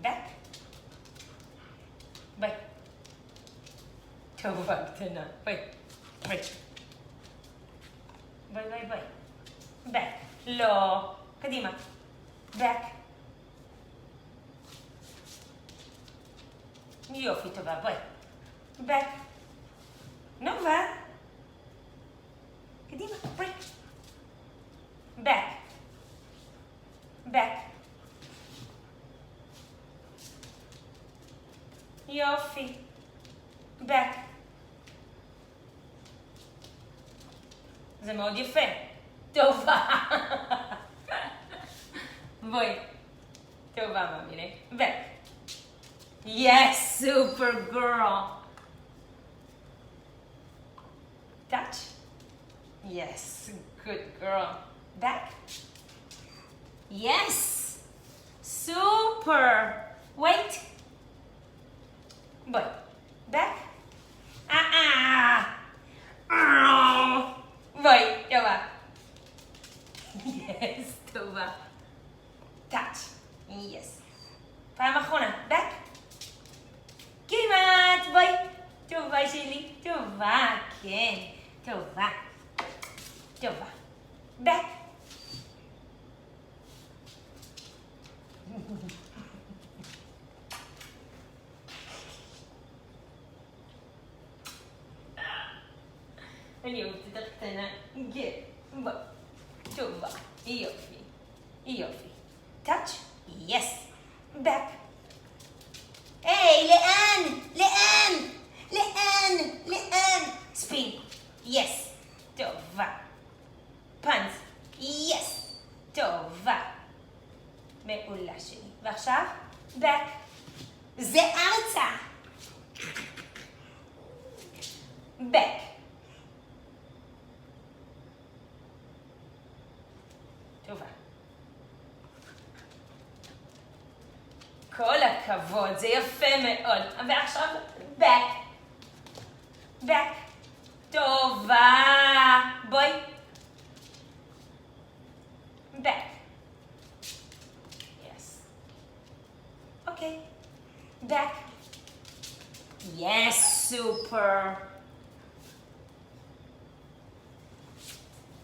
back. ביי. טובה קטנה. ביי. ביי. ביי, ביי, ביי. back. לא. קדימה. back. יופי, טובה. ביי. back. נובה. קדימה. ביי. back. back. יופי. back. זה מאוד יפה. טובה. בואי. טובה, מאמינה. back. Yes, super girl. Touch. Yes, good girl. Back. Yes. Super. Wait. Boy. Back. Boy, טובה. Yes, טובה. Touch. Yes. פעם אחרונה. Back. כמעט. בואי. טובה שלי. טובה, כן. טובה. טובה. back. אני אוהבת את הקטנה. כן. בוא. טובה. יופי. יופי. touch. yes. back. היי, לאן? לאן? לאן? לאן? spin. yes. טובה. פאנץ. yes. טובה. מעולה שלי. ועכשיו, back. זה ארצה. back. טובה. כל הכבוד, זה יפה מאוד. ועכשיו, back. back. טובה. בואי. back. yes. okay. back. yes, super.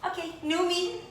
okay, new me.